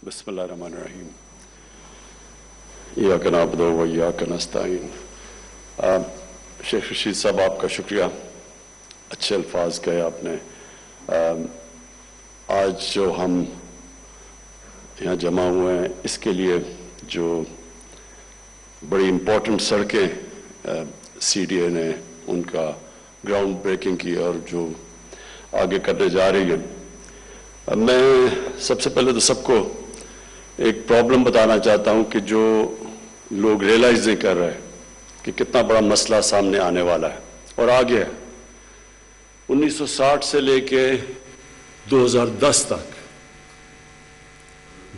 बिस्मिल्लाहिर्रहमानिर्रहीम। इय्याका नअबुदु व इय्याका नस्तईन। शेख रशीद साहब, आपका शुक्रिया, अच्छे अल्फाज कहे आपने। आज जो हम यहाँ जमा हुए हैं इसके लिए जो बड़ी इम्पोर्टेंट सड़कें CDA ने उनका ग्राउंड ब्रेकिंग की और जो आगे करने जा रही है, मैं सबसे पहले तो सबको एक प्रॉब्लम बताना चाहता हूं कि जो लोग रियलाइज नहीं कर रहे कि कितना बड़ा मसला सामने आने वाला है और आगे है। 1960 से लेके 2010 तक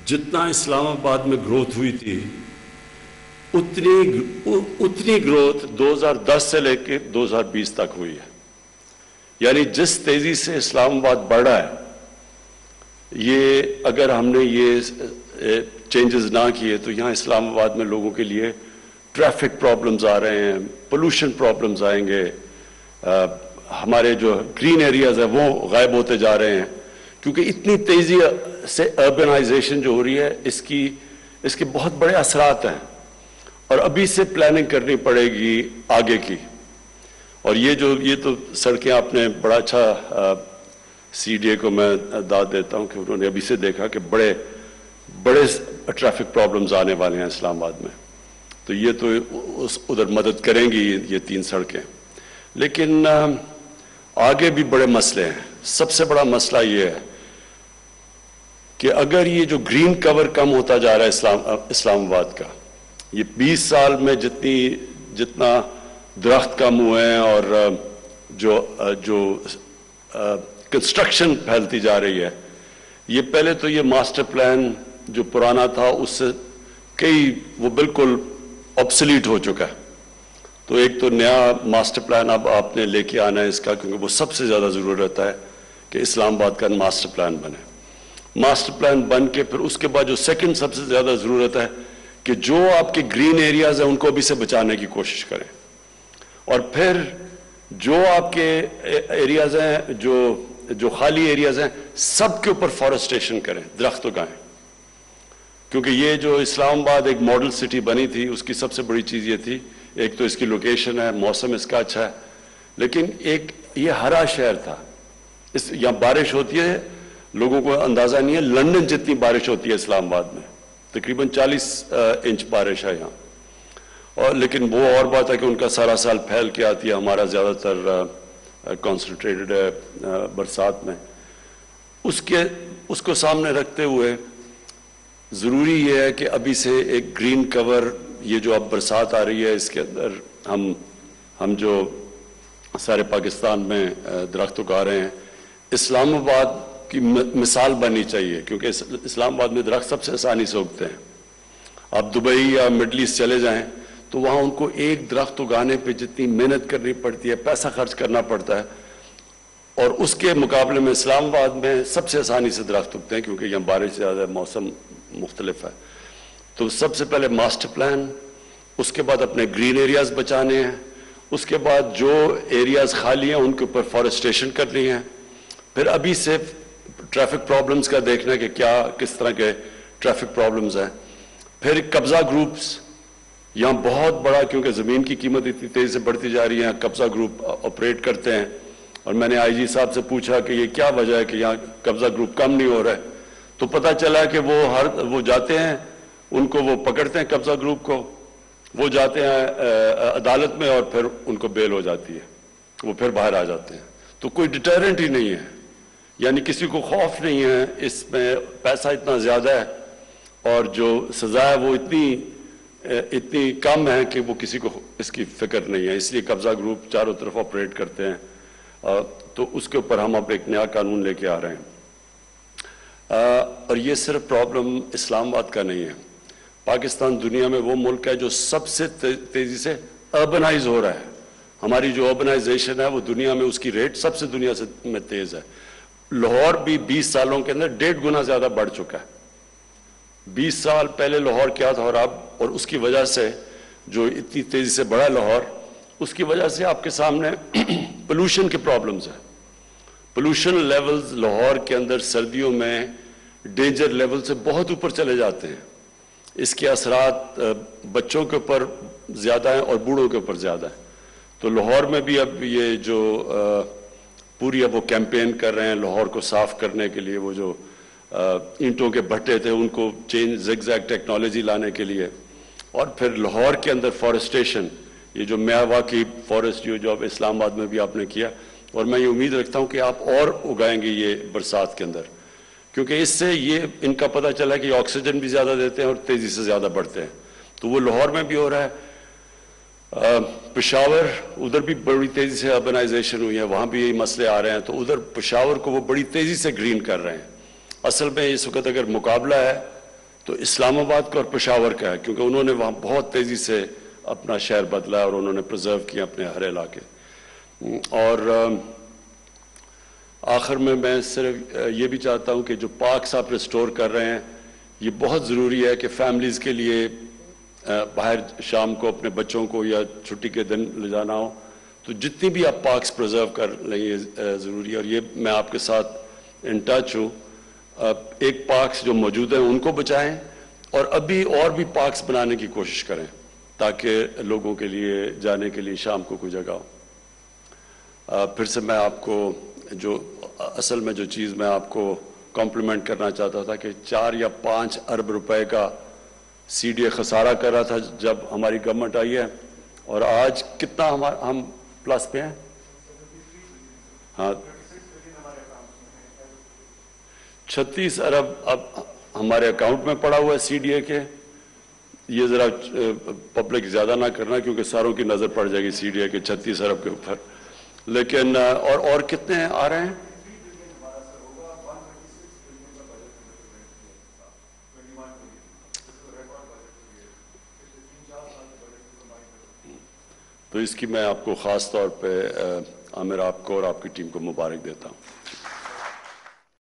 जितना इस्लामाबाद में ग्रोथ हुई थी उतनी ग्रोथ 2010 से लेके 2020 तक हुई है। यानी जिस तेजी से इस्लामाबाद बढ़ रहा है, ये अगर हमने ये चेंजेस ना किए तो यहाँ इस्लामाबाद में लोगों के लिए ट्रैफिक प्रॉब्लम्स आ रहे हैं, पोल्यूशन प्रॉब्लम्स आएंगे, हमारे जो ग्रीन एरियाज है वो गायब होते जा रहे हैं, क्योंकि इतनी तेजी से अर्बनाइजेशन जो हो रही है इसके बहुत बड़े असरात हैं और अभी से प्लानिंग करनी पड़ेगी आगे की। और ये तो सड़कें आपने बड़ा अच्छा CDA को मैं दाद देता हूं कि उन्होंने अभी से देखा कि बड़े ट्रैफिक प्रॉब्लम्स आने वाले हैं इस्लामाबाद में, तो ये तो उधर मदद करेंगी ये 3 सड़कें। लेकिन आगे भी बड़े मसले हैं। सबसे बड़ा मसला ये है कि अगर ये जो ग्रीन कवर कम होता जा रहा है इस्लामाबाद का, ये 20 साल में जितना दरख्त कम हुए हैं और जो कंस्ट्रक्शन फैलती जा रही है, ये पहले तो ये मास्टर प्लान जो पुराना था उससे वो बिल्कुल ऑब्सोलीट हो चुका है। तो एक तो नया मास्टर प्लान अब आपने लेके आना है इसका, क्योंकि वो सबसे ज़्यादा ज़रूरत है कि इस्लामाबाद का मास्टर प्लान बने। मास्टर प्लान बन के फिर उसके बाद जो सेकंड सबसे ज़्यादा ज़रूरत है कि जो आपके ग्रीन एरियाज़ हैं उनको भी से बचाने की कोशिश करें, और फिर जो आपके एरियाज़ हैं जो खाली एरियाज़ हैं सबके ऊपर फॉरेस्टेशन करें, दरख्त उगाएं। क्योंकि ये जो इस्लामाबाद एक मॉडल सिटी बनी थी उसकी सबसे बड़ी चीज़ ये थी, एक तो इसकी लोकेशन है, मौसम इसका अच्छा है, लेकिन एक ये हरा शहर था। यहाँ बारिश होती है, लोगों को अंदाज़ा नहीं है, लंदन जितनी बारिश होती है इस्लामाबाद में, तकरीबन 40 इंच बारिश है यहाँ। और लेकिन वो और बात है कि उनका सारा साल फैल के आती है, हमारा ज़्यादातर कॉन्सनट्रेटेड है बरसात में। उसको सामने रखते हुए ज़रूरी ये है कि अभी से एक ग्रीन कवर, ये जो अब बरसात आ रही है इसके अंदर हम जो सारे पाकिस्तान में दरख्त उगा रहे हैं, इस्लामाबाद की मिसाल बननी चाहिए, क्योंकि इस्लामाबाद में दरख्त सबसे आसानी से उगते हैं। आप दुबई या मिडल ईस्ट चले जाएं तो वहाँ उनको एक दरख्त उगाने पे जितनी मेहनत करनी पड़ती है, पैसा खर्च करना पड़ता है, और उसके मुकाबले में इस्लामाबाद में सबसे आसानी से दरख्त उगते हैं, क्योंकि यहाँ बारिश ज़्यादा है, मौसम मुख्तलिफ है। तो सबसे पहले मास्टर प्लान, उसके बाद अपने ग्रीन एरियाज़ बचाने हैं, उसके बाद जो एरियाज़ खाली हैं उनके ऊपर फॉरेस्टेशन करनी है, फिर अभी से ट्रैफिक प्रॉब्लम्स का देखना है कि किस तरह के ट्रैफिक प्रॉब्लम्स हैं, फिर कब्ज़ा ग्रुप्स यहाँ बहुत बड़ा, क्योंकि ज़मीन की कीमत इतनी तेज़ी से बढ़ती जा रही है, कब्ज़ा ग्रुप ऑपरेट करते हैं। और मैंने IG साहब से पूछा कि ये क्या वजह है कि यहाँ कब्ज़ा ग्रुप कम नहीं हो रहा है, तो पता चला कि वो जाते हैं, उनको वो पकड़ते हैं कब्ज़ा ग्रुप को, वो जाते हैं अदालत में और फिर उनको बेल हो जाती है, वो फिर बाहर आ जाते हैं। तो कोई डिटरेंट ही नहीं है, यानी किसी को खौफ नहीं है, इसमें पैसा इतना ज़्यादा है और जो सज़ा है वो इतनी कम है कि वो किसी को इसकी फिक्र नहीं है, इसलिए कब्ज़ा ग्रुप चारों तरफ ऑपरेट करते हैं। तो उसके ऊपर हम अब एक नया कानून लेके आ रहे हैं। और ये सिर्फ प्रॉब्लम इस्लामाबाद का नहीं है, पाकिस्तान दुनिया में वो मुल्क है जो सबसे तेज़ी से अर्बनाइज हो रहा है। हमारी जो अर्बनाइजेशन है वो दुनिया में, उसकी रेट सबसे दुनिया से में तेज़ है। लाहौर भी 20 सालों के अंदर 1.5 गुना ज़्यादा बढ़ चुका है। 20 साल पहले लाहौर क्या था और अब, और उसकी वजह से जो इतनी तेज़ी से बढ़ा लाहौर, उसकी वजह से आपके सामने पोल्यूशन के प्रॉब्लम्स हैं। पोल्यूशन लेवल्स लाहौर के अंदर सर्दियों में ڈینجر لیول سے بہت اوپر چلے جاتے ہیں. اس کے اثرات بچوں کے اوپر زیادہ ہیں اور بوڑھوں کے اوپر زیادہ ہیں. تو لاہور میں بھی اب یہ جو پوری اب وہ کیمپین کر رہے ہیں لاہور کو صاف کرنے کے لیے, وہ جو اینٹوں کے بھٹے تھے ان کو چینج زگ زیگ ٹیکنالوجی لانے کے لیے, اور پھر لاہور کے اندر فارسٹیشن, یہ جو میاوا کی فارسٹ جو اب اسلام آباد میں بھی آپ نے کیا, اور میں یہ امید رکھتا ہوں کہ آپ اور اگائیں گے یہ برسات کے اندر, کیونکہ اس سے یہ ان کا پتہ چلا کہ آکسیجن بھی زیادہ دیتے ہیں اور تیزی سے زیادہ بڑھتے ہیں. تو وہ لاہور میں بھی ہو رہا ہے. پشاور ادھر بھی بڑی تیزی سے اربنائزیشن ہوئی ہے, وہاں بھی یہی مسئلے آ رہے ہیں, تو ادھر پشاور کو وہ بڑی تیزی سے گرین کر رہے ہیں. اصل میں اس وقت اگر مقابلہ ہے تو اسلام آباد کا اور پشاور کا ہے, کیونکہ انہوں نے وہاں بہت تیزی سے اپنا شہر بدلا اور انہوں نے پرزرو کیا اپنے ہر علاقے. اور آخر میں صرف یہ بھی چاہتا ہوں کہ جو پارکس آپ ریسٹور کر رہے ہیں, یہ بہت ضروری ہے کہ فیملیز کے لیے باہر شام کو اپنے بچوں کو یا چھٹی کے دن لے جانا ہو تو جتنی بھی آپ پارکس پرزرو کر لیں یہ ضروری ہے. اور یہ میں آپ کے ساتھ ان ٹچ ہوں. ایک پارکس جو موجود ہیں ان کو بچائیں, اور ابھی اور بھی پارکس بنانے کی کوشش کریں تاکہ لوگوں کے لیے جانے کے لیے شام کو کوئی جگہ ہو. پھر سے میں آپ کو جو اصل میں جو چیز میں آپ کو کمپلیمنٹ کرنا چاہتا تھا کہ 4 یا 5 ارب روپے کا سی ڈی اے خسارہ کر رہا تھا جب ہماری گورنمنٹ آئی ہے, اور آج کتنا ہم پلس پہ ہیں. ہاں 36 ارب اب ہمارے اکاؤنٹ میں پڑا ہوا ہے سی ڈی اے کے. یہ ذرا پبلک زیادہ نہ کرنا کیونکہ ساروں کی نظر پڑ جائے گی سی ڈی اے کے 36 ارب کے اوپر. لیکن اور کتنے آ رہے ہیں؟ تو اس کی میں آپ کو خاص طور پہ عامر آپ کو اور آپ کی ٹیم کو مبارک دیتا ہوں.